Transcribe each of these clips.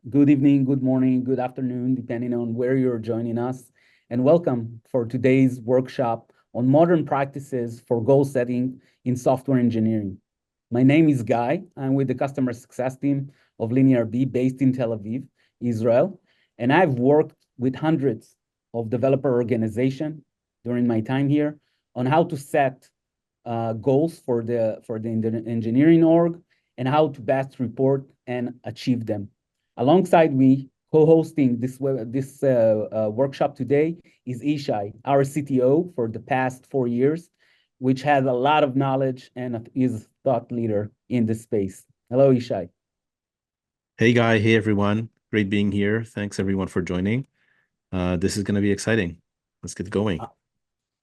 good evening, good morning, good afternoon, depending on where you're joining us. And welcome for today's workshop on modern practices for goal setting in software engineering. My name is Guy. I'm with the customer success team of Linear B based in Tel Aviv, Israel. And I've worked with hundreds of developer organizations during my time here on how to set goals for the engineering org and how to best report and achieve them. Alongside me, co-hosting this workshop today is Ishai, our CTO for the past 4 years, which has a lot of knowledge and is thought leader in this space. Hello, Ishai. Hey, Guy. Hey, everyone. Great being here. Thanks, everyone, for joining. This is going to be exciting. Let's get going.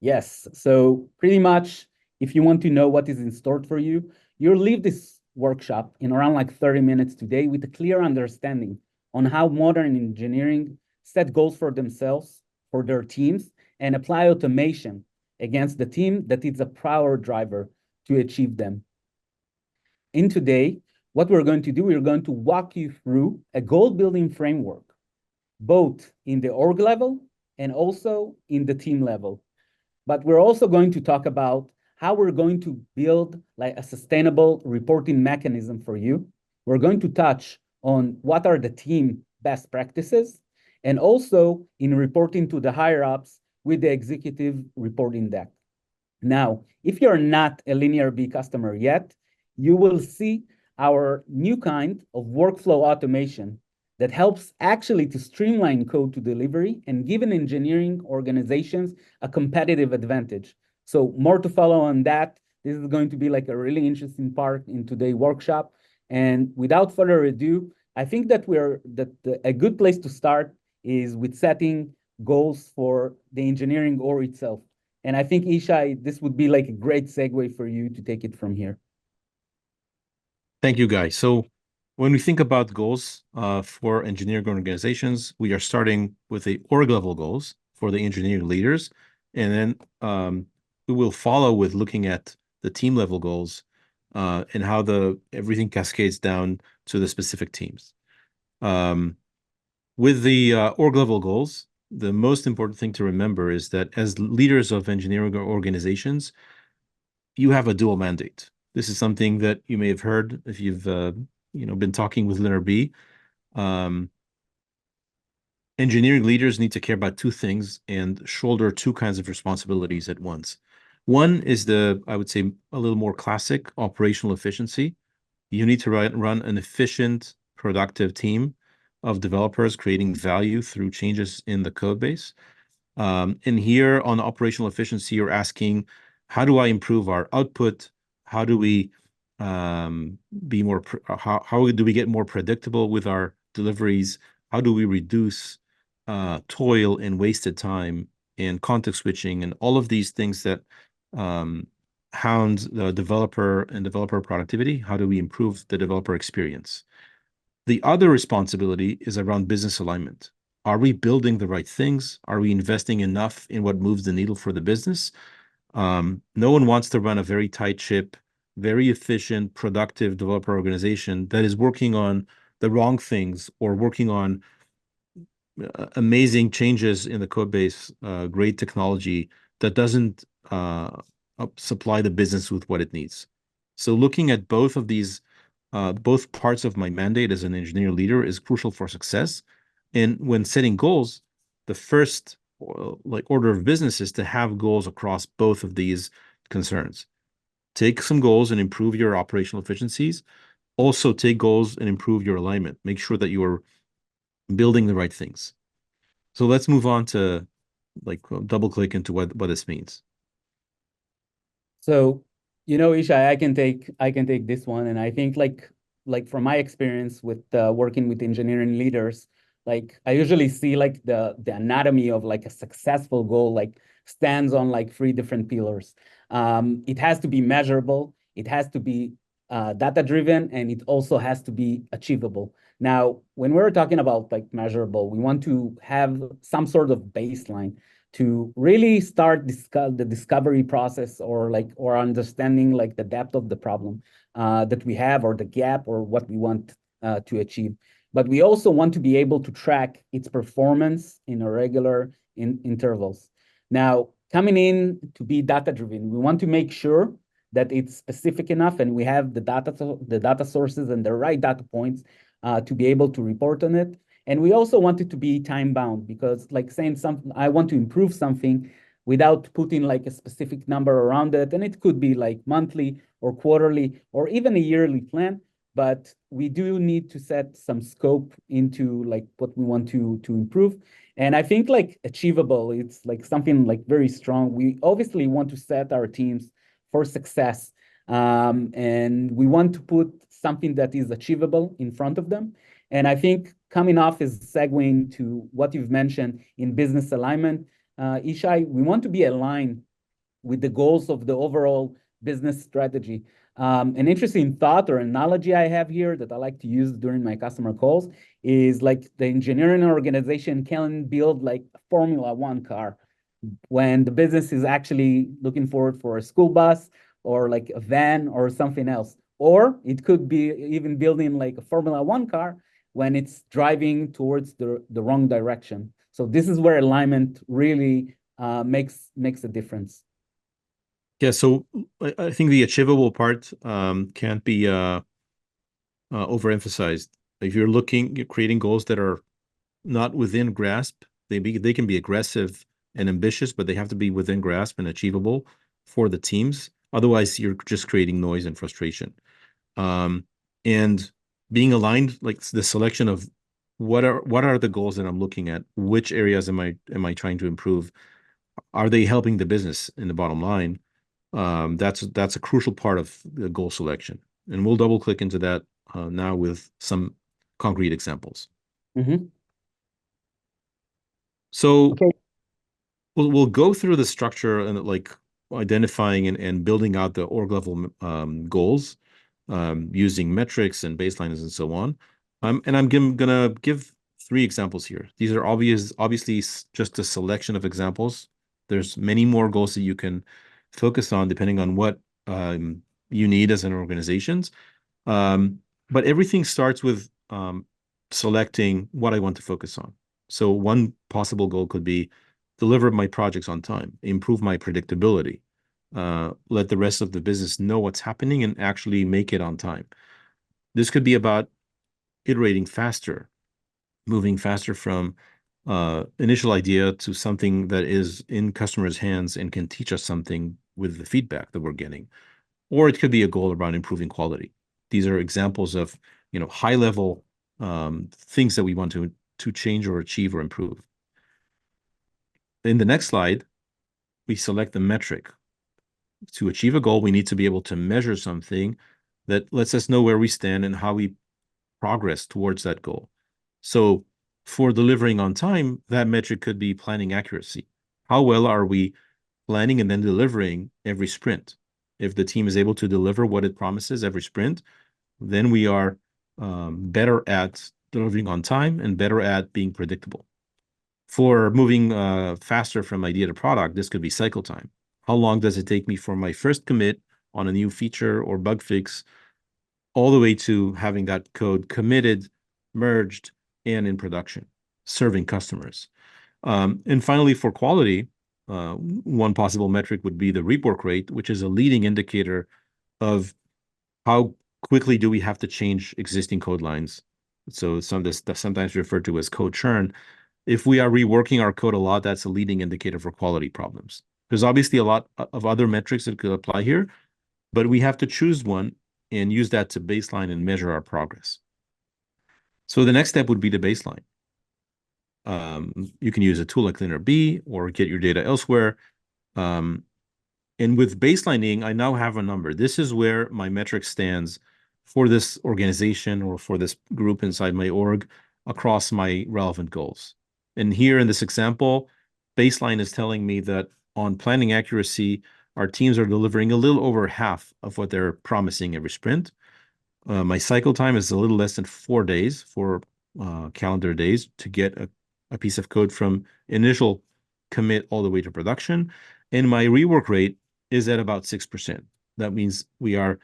Yes. So pretty much, if you want to know what is in store for you, you'll leave this workshop in around like 30 minutes today with a clear understanding on how modern engineering set goals for themselves, for their teams, and apply automation against the team that is a power driver to achieve them. In today, what we're going to do, we're going to walk you through a goal building framework, both in the org level and also in the team level. But we're also going to talk about how we're going to build like a sustainable reporting mechanism for you. We're going to touch on what are the team best practices, and also in reporting to the higher ups with the executive reporting deck. Now, if you're not a Linear B customer yet, you will see our new kind of workflow automation that helps actually to streamline code to delivery and give an engineering organizations a competitive advantage. So more to follow on that. This is going to be like a really interesting part in today's workshop. And without further ado, I think that a good place to start is with setting goals for the engineering org itself. And I think, Ishai, this would be like a great segue for you to take it from here. Thank you, Guy. So when we think about goals for engineering organizations, we are starting with the org level goals for the engineering leaders. And then we will follow with looking at the team level goals and how everything cascades down to the specific teams. With the org level goals, the most important thing to remember is that as leaders of engineering organizations, you have a dual mandate. This is something that you may have heard if you've been talking with Linear B. Engineering leaders need to care about two things and shoulder two kinds of responsibilities at once. One is I would say, a little more classic operational efficiency. You need to run an efficient, productive team of developers creating value through changes in the code base. And here on operational efficiency, you're asking, how do I improve our output? How do we be more, how do we get more predictable with our deliveries? How do we reduce toil and wasted time and context switching and all of these things that hound the developer and developer productivity? How do we improve the developer experience? The other responsibility is around business alignment. Are we building the right things? Are we investing enough in what moves the needle for the business? No one wants to run a very tight ship, very efficient, productive developer organization that is working on the wrong things or working on amazing changes in the code base, great technology that doesn't supply the business with what it needs. So looking at both of these, both parts of my mandate as an engineer leader is crucial for success. And when setting goals, the first order of business is to have goals across both of these concerns. Take some goals and improve your operational efficiencies. Also take goals and improve your alignment. Make sure that you are building the right things. So let's move on to double click into what this means. So, Ishai, I can take this one, and I think like from my experience with working with engineering leaders, like I usually see like the anatomy of like a successful goal like stands on like three different pillars. It has to be measurable, it has to be data driven, and it also has to be achievable. Now, when we're talking about like measurable, we want to have some sort of baseline to really start the discovery process or understanding like the depth of the problem that we have or the gap or what we want to achieve. but we also want to be able to track its performance in irregular intervals. Now, coming in to be data-driven, we want to make sure that it's specific enough and we have the data sources and the right data points to be able to report on it. And we also want it to be time-bound because, like saying something, I want to improve something without putting like a specific number around it. And it could be like monthly or quarterly or even a yearly plan. But we do need to set some scope into like what we want to improve. And I think like achievable, it's like something like very strong. We obviously want to set our teams for success. And we want to put something that is achievable in front of them. And I think coming off is segueing to what you've mentioned in business alignment, Ishai, we want to be aligned with the goals of the overall business strategy. An interesting thought or analogy I have here that I like to use during my customer calls is like the engineering organization can build like a Formula One car when the business is actually looking forward for a school bus or like a van or something else. Or it could be even building like a Formula One car when it's driving towards the wrong direction. So this is where alignment really makes a difference. Yeah, so I think the achievable part can't be overemphasized. If you're creating goals that are not within grasp, they can be aggressive and ambitious, but they have to be within grasp and achievable for the teams. Otherwise, you're just creating noise and frustration. And being aligned, like the selection of what are the goals that I'm looking at? Which areas am I trying to improve? Are they helping the business in the bottom line? That's a crucial part of the goal selection. And we'll double click into that now with some concrete examples. Mm-hmm. So Okay. we'll go through the structure and like identifying and building out the org level goals using metrics and baselines and so on. And I'm gonna give 3 examples here. These are obviously just a selection of examples. There's many more goals that you can focus on depending on what you need as an organization. But everything starts with selecting what I want to focus on. So one possible goal could be deliver my projects on time, improve my predictability, let the rest of the business know what's happening and actually make it on time. This could be about iterating faster, moving faster from initial idea to something that is in customers' hands and can teach us something with the feedback that we're getting. Or it could be a goal around improving quality. These are examples of high level things that we want to change or achieve or improve. In the next slide, we select the metric. To achieve a goal, we need to be able to measure something that lets us know where we stand and how we progress towards that goal. So for delivering on time, that metric could be planning accuracy. How well are we planning and then delivering every sprint? If the team is able to deliver what it promises every sprint, then we are better at delivering on time and better at being predictable. For moving faster from idea to product, this could be cycle time. How long does it take me from my first commit on a new feature or bug fix all the way to having that code committed, merged, and in production, serving customers? And finally, for quality, one possible metric would be the rework rate, which is a leading indicator of how quickly do we have to change existing code lines. So that's sometimes referred to as code churn. If we are reworking our code a lot, that's a leading indicator for quality problems. There's obviously a lot of other metrics that could apply here, but we have to choose one and use that to baseline and measure our progress. So the next step would be the baseline. You can use a tool like LinearB or get your data elsewhere. And with baselining, I now have a number. This is where my metric stands for this organization or for this group inside my org across my relevant goals. And here in this example, baseline is telling me that on planning accuracy, our teams are delivering a little over half of what they're promising every sprint. My cycle time is a little less than 4 days, 4 calendar days to get a piece of code from initial commit all the way to production. And my rework rate is at about 6%. That means we are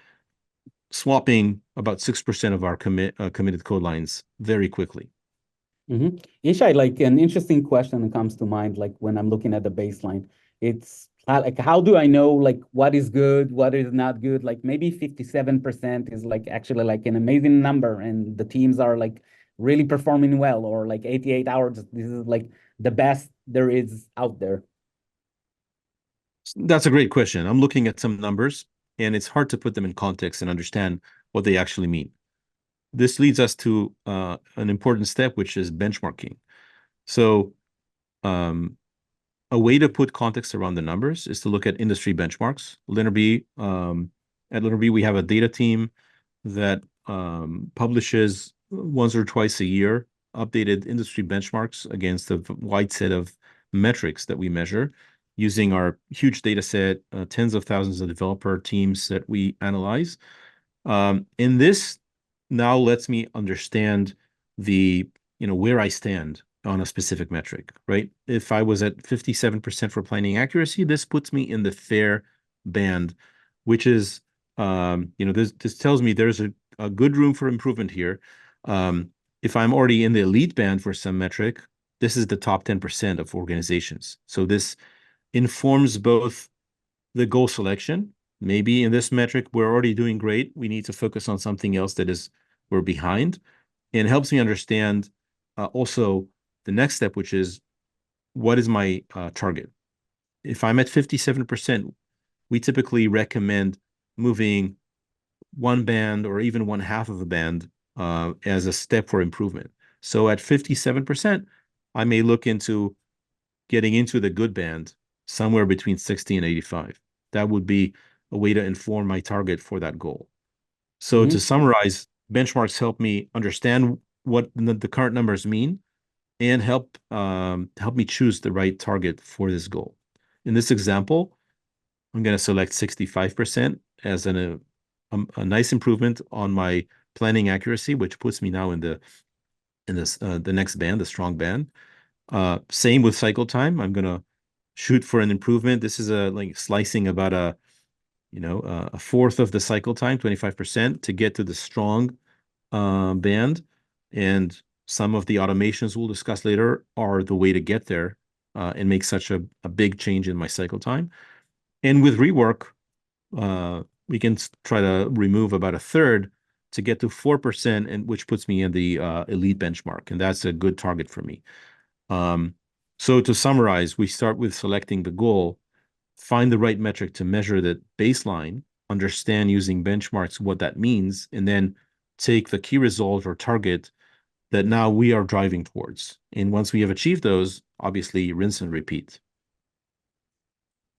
swapping about 6% of our committed code lines very quickly. Ishai, like an interesting question comes to mind, like when I'm looking at the baseline. It's like, how do I know like what is good, what is not good? Like maybe 57% is like actually like an amazing number and the teams are like really performing well, or like 88 hours, this is like the best there is out there. That's a great question. I'm looking at some numbers, and it's hard to put them in context and understand what they actually mean. This leads us to an important step, which is benchmarking. So, a way to put context around the numbers is to look at industry benchmarks. At Linerby, we have a data team that publishes once or twice a year updated industry benchmarks against a wide set of metrics that we measure using our huge data set, tens of thousands of developer teams that we analyze. And this now lets me understand where I stand on a specific metric, right? If I was at 57% for planning accuracy, this puts me in the fair band, which is, this tells me there's a good room for improvement here. If I'm already in the elite band for some metric, this is the top 10% of organizations. So this informs both the goal selection. Maybe in this metric, we're already doing great. We need to focus on something else we're behind. And helps me understand also the next step, which is what is my target? If I'm at 57%, we typically recommend moving one band or even one half of a band as a step for improvement. So at 57%, I may look into getting into the good band somewhere between 60 and 85. That would be a way to inform my target for that goal. So to summarize, benchmarks help me understand what the current numbers mean and help me choose the right target for this goal. In this example, I'm going to select 65% as a nice improvement on my planning accuracy, which puts me now in the next band, the strong band. Same with cycle time. I'm going to shoot for an improvement. This is like slicing about a fourth of the cycle time, 25%, to get to the strong band. And some of the automations we'll discuss later are the way to get there and make such a big change in my cycle time. And with rework, we can try to remove about a third to get to 4%, and which puts me in the elite benchmark. And that's a good target for me. So to summarize, we start with selecting the goal, find the right metric to measure the baseline, understand using benchmarks what that means, and then take the key result or target that now we are driving towards. And once we have achieved those, obviously rinse and repeat.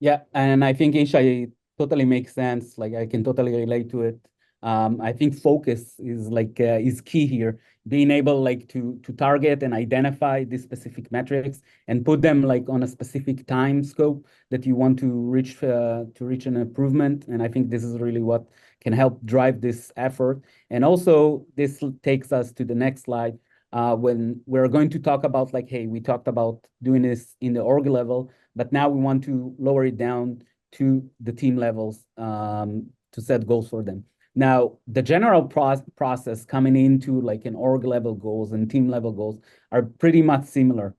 Yeah, and I think Isha totally makes sense. Like I can totally relate to it. I think focus is like is key here. Being able like to target and identify these specific metrics and put them like on a specific time scope that you want to reach an improvement. And I think this is really what can help drive this effort. And also this takes us to the next slide when we're going to talk about like, hey, we talked about doing this in the org level, but now we want to lower it down to the team levels to set goals for them. Now, the general process coming into like an org level goals and team level goals are pretty much similar,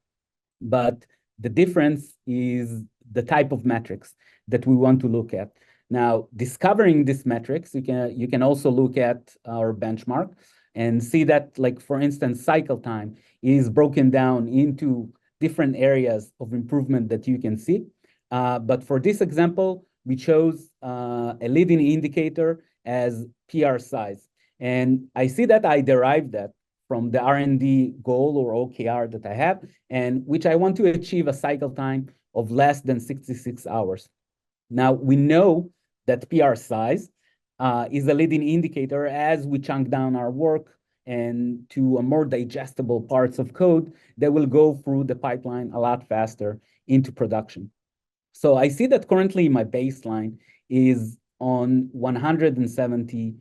but the difference is the type of metrics that we want to look at. Now, discovering these metrics, you can also look at our benchmark and see that, like for instance, cycle time is broken down into different areas of improvement that you can see. But for this example, we chose a leading indicator as PR size. And I see that I derived that from the R&D goal or OKR that I have, and which I want to achieve a cycle time of less than 66 hours. Now, we know that PR size is a leading indicator as we chunk down our work and to a more digestible parts of code that will go through the pipeline a lot faster into production. So I see that currently my baseline is on 170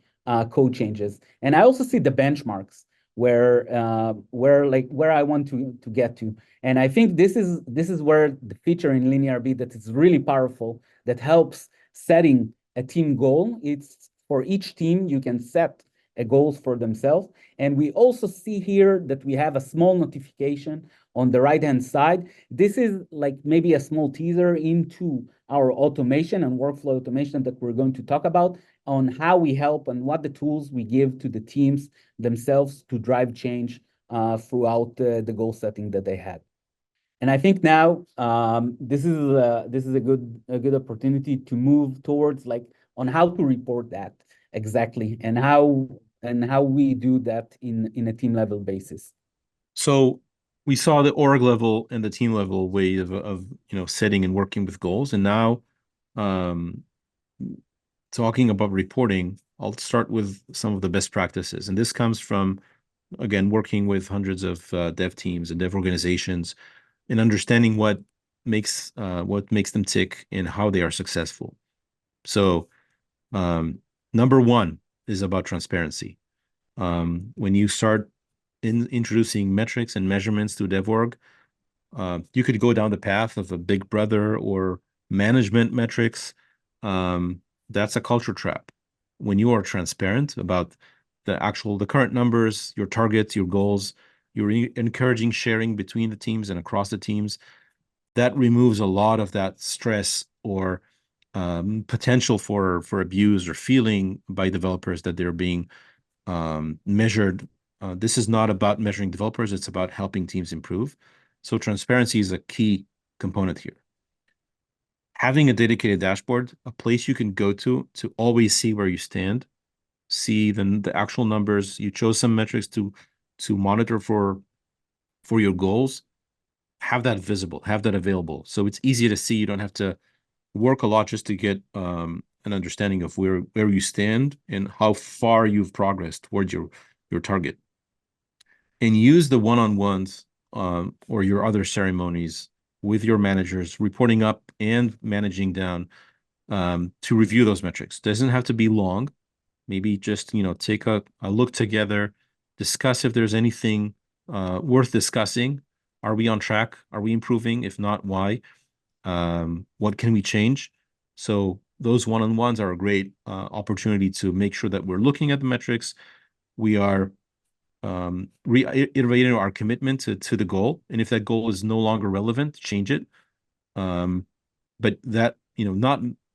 code changes. And I also see the benchmarks where I want to get to. And I think this is where the feature in LinearB that is really powerful, that helps setting a team goal. It's for each team, you can set goals for themselves. And we also see here that we have a small notification on the right-hand side. This is like maybe a small teaser into our automation and workflow automation that we're going to talk about on how we help and what the tools we give to the teams themselves to drive change throughout the goal setting that they had. And I think now this is a good opportunity to move towards like on how to report that exactly and how we do that in a team level basis. So we saw the org level and the team level way of setting and working with goals, and now um, talking about reporting, I'll start with some of the best practices, and this comes from again working with hundreds of dev teams and dev organizations and understanding what makes them tick and how they are successful. So number one is about transparency. When you start introducing metrics and measurements to DevOrg, you could go down the path of a big brother or management metrics. That's a culture trap. When you are transparent about the current numbers, your targets, your goals, you're encouraging sharing between the teams and across the teams, that removes a lot of that stress or potential for abuse or feeling by developers that they're being measured. This is not about measuring developers, it's about helping teams improve. So transparency is a key component here. Having a dedicated dashboard, a place you can go to always see where you stand, see the actual numbers. You chose some metrics to monitor for your goals. Have that visible, have that available. So it's easy to see. You don't have to work a lot just to get an understanding of where you stand and how far you've progressed towards your target. And use the one-on-ones or your other ceremonies with your managers, reporting up and managing down to review those metrics. Doesn't have to be long. Maybe just take a look together, discuss if there's anything worth discussing. Are we on track? Are we improving? If not, why? What can we change? So those one-on-ones are a great opportunity to make sure that we're looking at the metrics. We are reiterating our commitment to the goal. And if that goal is no longer relevant, change it. But that,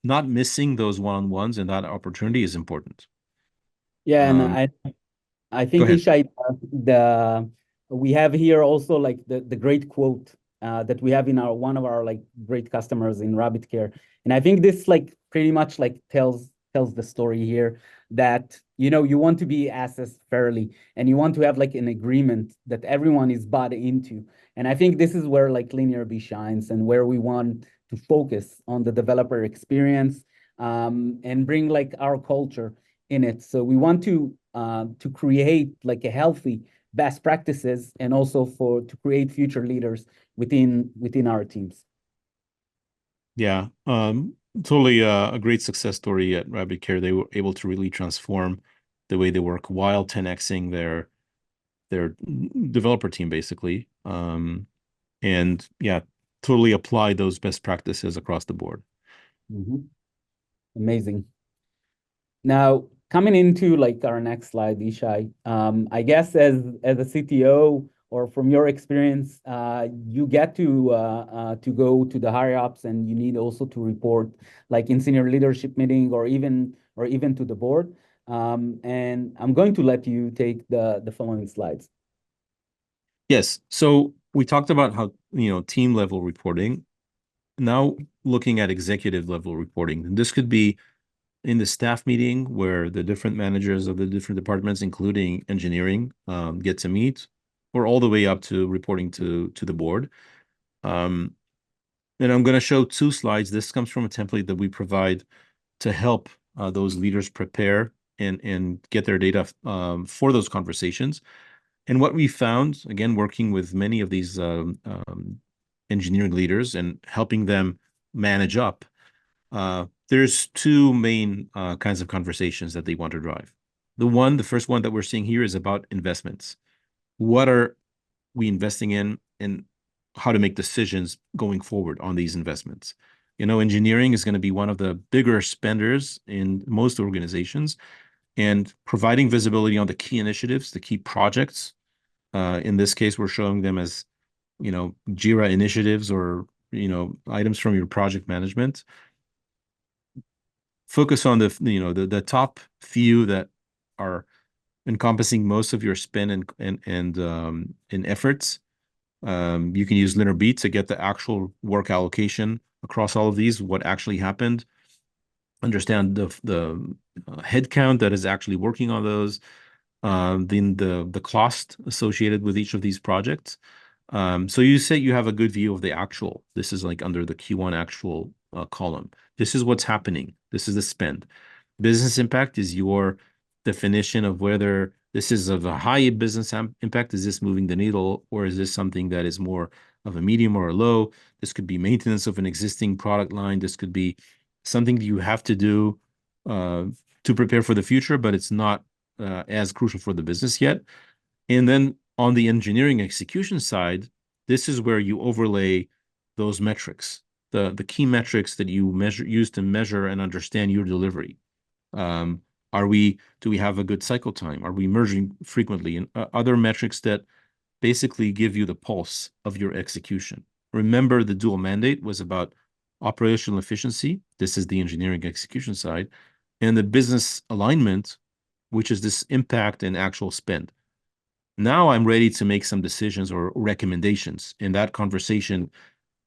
not missing those one-on-ones and that opportunity is important. Yeah, and Um, I Go think ahead. Ishai, we have here also like the great quote that we have in our one of our like great customers in RabbitCare, and I think this like pretty much like tells the story here that you want to be assessed fairly and you want to have like an agreement that everyone is bought into, and I think this is where like Linear B shines and where we want to focus on the developer experience and bring like our culture in it. So we want to create like a healthy best practices and also to create future leaders within our teams. Yeah, totally a great success story at RabbitCare. They were able to really transform the way they work while 10xing their developer team, basically. And yeah, totally apply those best practices across the board. Mhm. Amazing. Now, coming into like our next slide, Ishai, I guess as a CTO or from your experience, you get to go to the higher ups, and you need also to report like in senior leadership meeting or even to the board. And I'm going to let you take the following slides. Yes. So we talked about how, team level reporting. Now looking at executive level reporting. This could be in the staff meeting where the different managers of the different departments, including engineering, get to meet, or all the way up to reporting to the board. And I'm going to show two slides. This comes from a template that we provide to help those leaders prepare and get their data for those conversations. And what we found, again, working with many of these engineering leaders and helping them manage up, there's two main kinds of conversations that they want to drive. The first one that we're seeing here is about investments. What are we investing in, and how to make decisions going forward on these investments? Engineering is going to be one of the bigger spenders in most organizations, and providing visibility on the key initiatives, the key projects. In this case, we're showing them as, Jira initiatives or, items from your project management. Focus on the top few that are encompassing most of your spend and efforts. You can use Linear to get the actual work allocation across all of these, what actually happened, understand the head count that is actually working on those, then the cost associated with each of these projects. So you say you have a good view of the actual. This is like under the Q1 actual column. This is what's happening. This is the spend. Business impact is your definition of whether this is of a high business impact. Is this moving the needle, or is this something that is more of a medium or a low? This could be maintenance of an existing product line. This could be something that you have to do to prepare for the future, but it's not as crucial for the business yet. And then on the engineering execution side, this is where you overlay those metrics, the key metrics that you use to measure and understand your delivery. Do we have a good cycle time? Are we merging frequently? And other metrics that basically give you the pulse of your execution. Remember, the dual mandate was about operational efficiency. This is the engineering execution side. And the business alignment, which is this impact and actual spend. Now I'm ready to make some decisions or recommendations. In that conversation,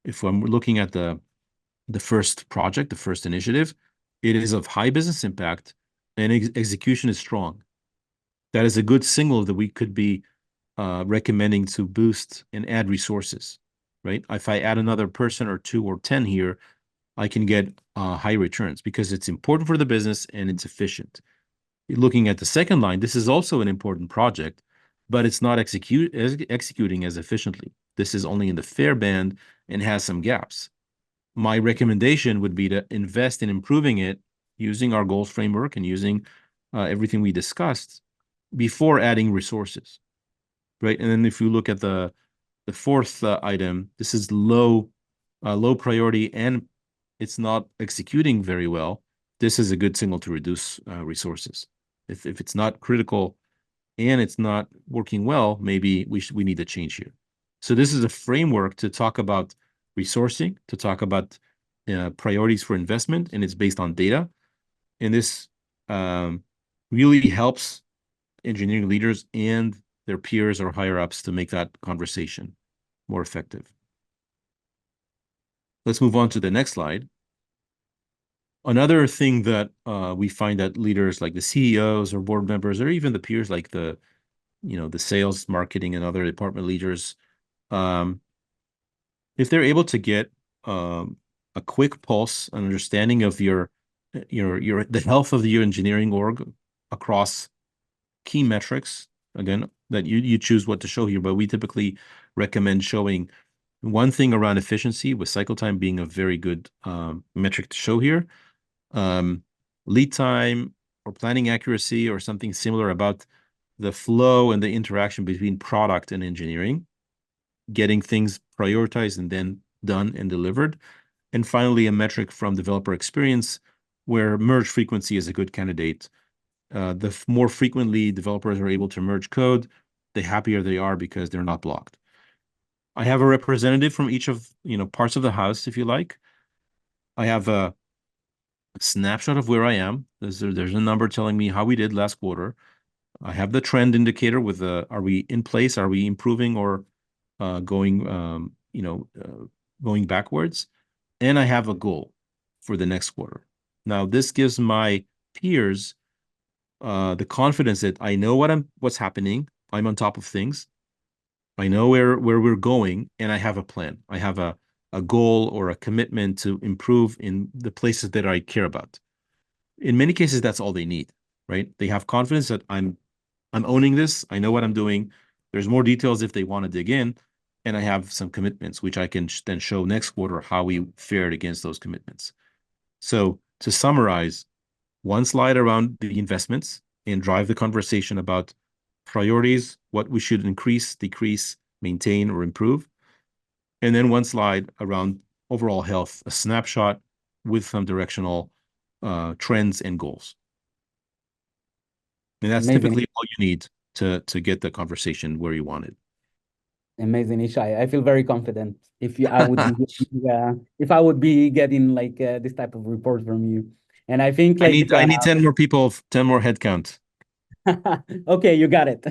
if I'm looking at the first project, the first initiative, it is of high business impact and execution is strong. That is a good signal that we could be recommending to boost and add resources, right? If I add another person or 2 or 10 here, I can get high returns because it's important for the business and it's efficient. Looking at the second line, this is also an important project, but it's not executing as efficiently. This is only in the fair band and has some gaps. My recommendation would be to invest in improving it using our goals framework and using everything we discussed before adding resources, right? And then if you look at the fourth item, this is low priority and it's not executing very well. This is a good signal to reduce resources. If it's not critical and it's not working well, maybe we need to change here. So this is a framework to talk about resourcing, to talk about priorities for investment, and it's based on data. And this really helps engineering leaders and their peers or higher ups to make that conversation more effective. Let's move on to the next slide. Another thing that we find that leaders like the CEOs or board members or even the peers like the sales, marketing, and other department leaders, if they're able to get a quick pulse, an understanding of the health of your engineering org across key metrics, again, that you choose what to show here, but we typically recommend showing one thing around efficiency, with cycle time being a very good metric to show here. Lead time or planning accuracy or something similar about the flow and the interaction between product and engineering, getting things prioritized and then done and delivered. And finally, a metric from developer experience where merge frequency is a good candidate. The more frequently developers are able to merge code, the happier they are because they're not blocked. I have a representative from each of parts of the house, if you like. I have a snapshot of where I am. There's a number telling me how we did last quarter. I have the trend indicator with are we in place? Are we improving or going backwards? And I have a goal for the next quarter. Now, this gives my peers the confidence that I know what's happening. I'm on top of things. I know where we're going, and I have a plan. I have a goal or a commitment to improve in the places that I care about. In many cases, that's all they need, right? They have confidence that I'm owning this. I know what I'm doing. There's more details if they want to dig in, and I have some commitments, which I can then show next quarter how we fared against those commitments. So to summarize, one slide around the investments and drive the conversation about priorities, what we should increase, decrease, maintain, or improve. And then one slide around overall health, a snapshot with some directional trends and goals. And that's Amazing. typically all you need to get the conversation where you want it. Amazing, Ishai. I feel very confident I would be if I would be getting like this type of report from you. And I think like I need 10 more people, 10 more headcount. okay, you got it.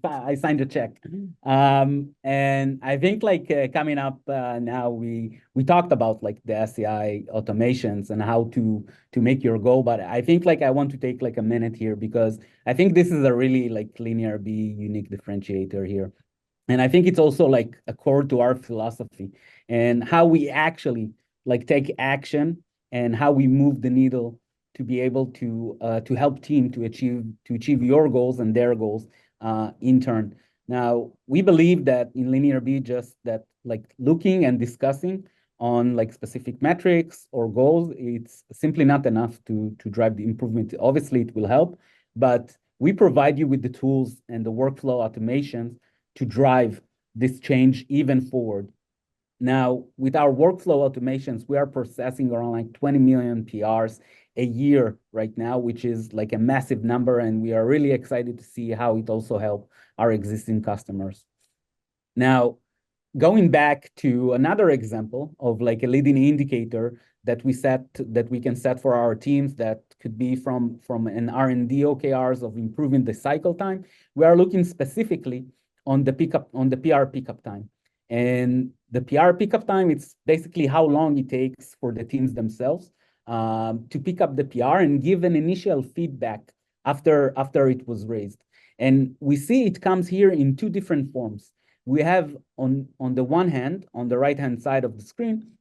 I signed a check. And I think like coming up now, we talked about like the SCI automations and how to make your goal. But I think like I want to take like a minute here because I think this is a really like Linear B unique differentiator here. And I think it's also like a core to our philosophy and how we actually like take action and how we move the needle to be able to help team to achieve your goals and their goals in turn. Now we believe that in Linear B, just that like looking and discussing on like specific metrics or goals, it's simply not enough to drive the improvement. Obviously, it will help, but we provide you with the tools and the workflow automations to drive this change even forward. Now, with our workflow automations, we are processing around like 20 million PRs a year right now, which is like a massive number. And we are really excited to see how it also help our existing customers. Now, going back to another example of like a leading indicator that we can set for our teams that could be from an R&D OKRs of improving the cycle time. We are looking specifically on the PR pickup time. And the PR pickup time, it's basically how long it takes for the teams themselves to pick up the PR and give an initial feedback after it was raised. And we see it comes here in two different forms. We have on the one hand, on the right-hand side of the screen,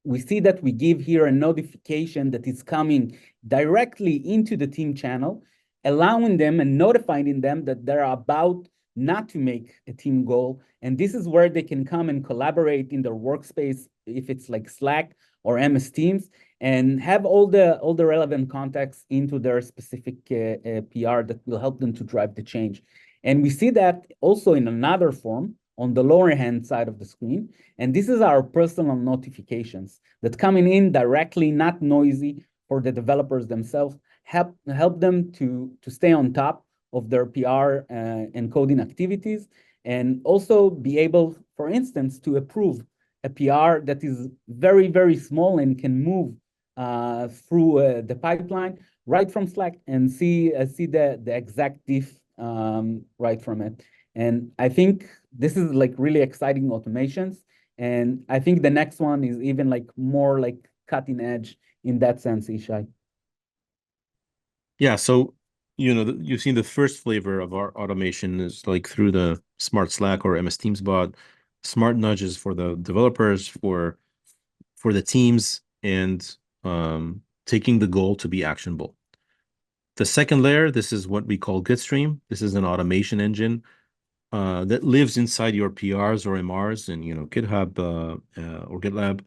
we see that we give here a notification that is coming directly into the team channel, allowing them and notifying them that they're about not to make a team goal. And this is where they can come and collaborate in their workspace, if it's like Slack or MS Teams, and have all the relevant context into their specific PR that will help them to drive the change. And we see that also in another form on the lower hand side of the screen. And this is our personal notifications that coming in directly, not noisy for the developers themselves, help them to stay on top of their PR and coding activities, and also be able, for instance, to approve a PR that is very, very small and can move through the pipeline right from Slack and see the exact diff right from it. And I think this is like really exciting automations. And I think the next one is even like more like cutting edge in that sense, Ishai. Yeah, so you've seen the first flavor of our automation is like through the Smart Slack or MS Teams bot, smart nudges for the developers, for the teams, and taking the goal to be actionable. The second layer, this is what we call Gitstream. This is an automation engine that lives inside your PRs or MRs and GitHub or GitLab.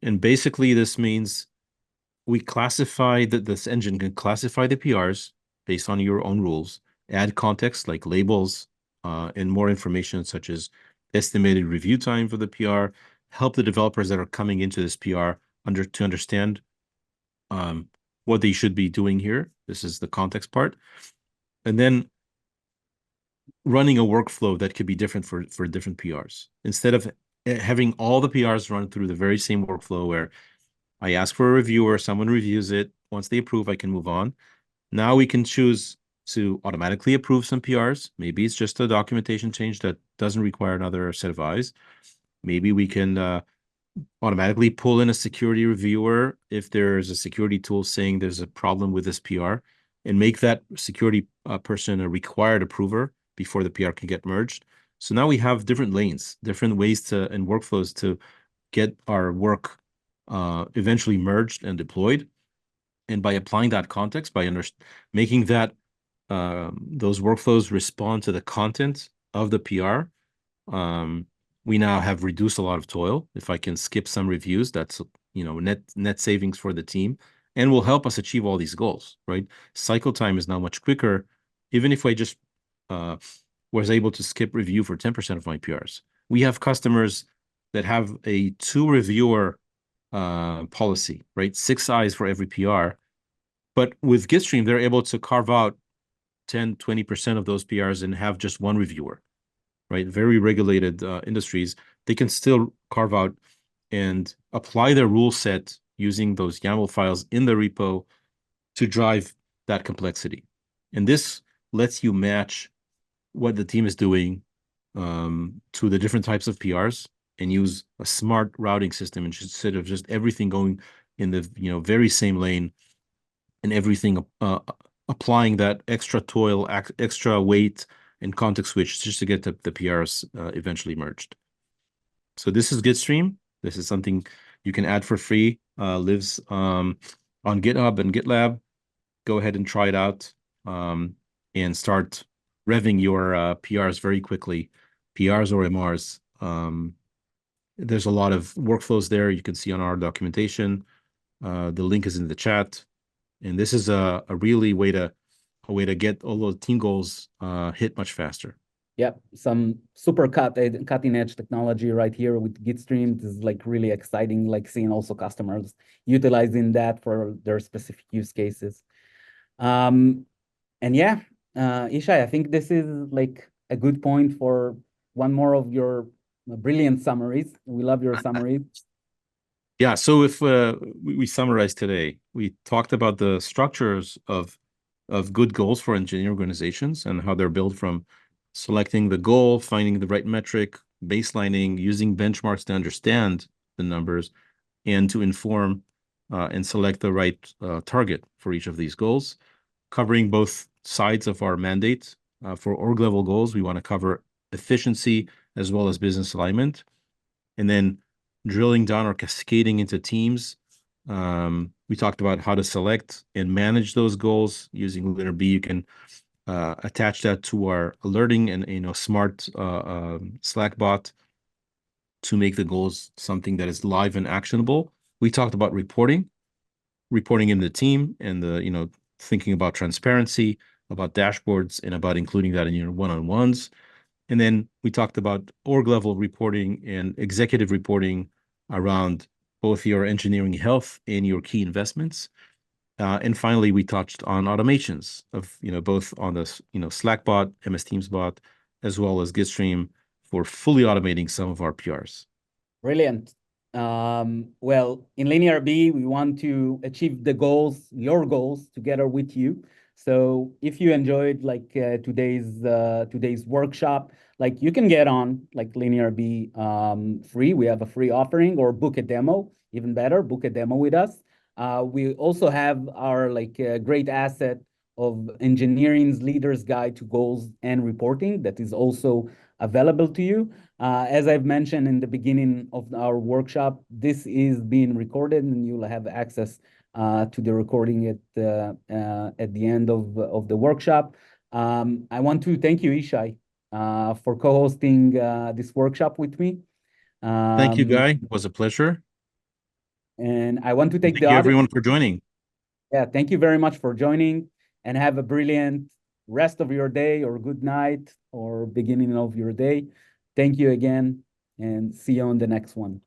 And basically, this means we classify that this engine can classify the PRs based on your own rules, add context like labels and more information such as estimated review time for the PR, help the developers that are coming into this PR to understand what they should be doing here. This is the context part. And then running a workflow that could be different for different PRs. Instead of having all the PRs run through the very same workflow where I ask for a reviewer, someone reviews it. Once they approve, I can move on. Now we can choose to automatically approve some PRs. Maybe it's just a documentation change that doesn't require another set of eyes. Maybe we can automatically pull in a security reviewer if there's a security tool saying there's a problem with this PR and make that security person a required approver before the PR can get merged. So now we have different lanes, different ways and workflows to get our work eventually merged and deployed. And by applying that context, by making that those workflows respond to the content of the PR, we now have reduced a lot of toil. If I can skip some reviews, that's net savings for the team and will help us achieve all these goals, right? Cycle time is now much quicker. Even if I just was able to skip review for 10% of my PRs. We have customers that have a 2 reviewer policy, right? 6 eyes for every PR. But with Gitstream, they're able to carve out 10, 20% of those PRs and have just one reviewer, right? Very regulated industries, they can still carve out and apply their rule set using those YAML files in the repo to drive that complexity. And this lets you match what the team is doing to the different types of PRs and use a smart routing system instead of just everything going in the very same lane and everything applying that extra toil, extra weight and context switch just to get the PRs eventually merged. So this is Gitstream. This is something you can add for free, lives on GitHub and GitLab. Go ahead and try it out and start revving your PRs very quickly, PRs or MRs. There's a lot of workflows there you can see on our documentation. The link is in the chat. And this is a really way to get all those team goals hit much faster. Yep, some super cutting edge technology right here with Gitstream. This is like really exciting, like seeing also customers utilizing that for their specific use cases. And yeah, Ishai, I think this is like a good point for one more of your brilliant summaries. We love your summaries. Yeah, so if we summarize today, we talked about the structures of good goals for engineering organizations and how they're built from selecting the goal, finding the right metric, baselining, using benchmarks to understand the numbers, and to inform and select the right target for each of these goals, covering both sides of our mandate. For org level goals, we want to cover efficiency as well as business alignment. And then drilling down or cascading into teams. We talked about how to select and manage those goals using Linear B. You can attach that to our alerting and smart Slack bot to make the goals something that is live and actionable. We talked about reporting in the team and the thinking about transparency, about dashboards, and about including that in your one-on-ones. And then we talked about org level reporting and executive reporting around both your engineering health and your key investments. And finally, we touched on automations of, both on the, Slack bot, MS Teams bot, as well as Gitstream for fully automating some of our PRs. Brilliant. Well, in Linear B, we want to achieve your goals together with you. So if you enjoyed like today's workshop, like you can get on like Linear B free. We have a free offering, or book a demo, even better, book a demo with us. We also have our great asset of engineering's leaders guide to goals and reporting that is also available to you. As I've mentioned in the beginning of our workshop, this is being recorded and you'll have access to the recording at the end of the workshop. I want to thank you, Ishai, for co-hosting this workshop with me. Thank you, Guy. It was a pleasure. And I want to thank Thank you, everyone, for joining. Yeah, thank you very much for joining, and have a brilliant rest of your day, or good night, or beginning of your day. Thank you again, and see you on the next one.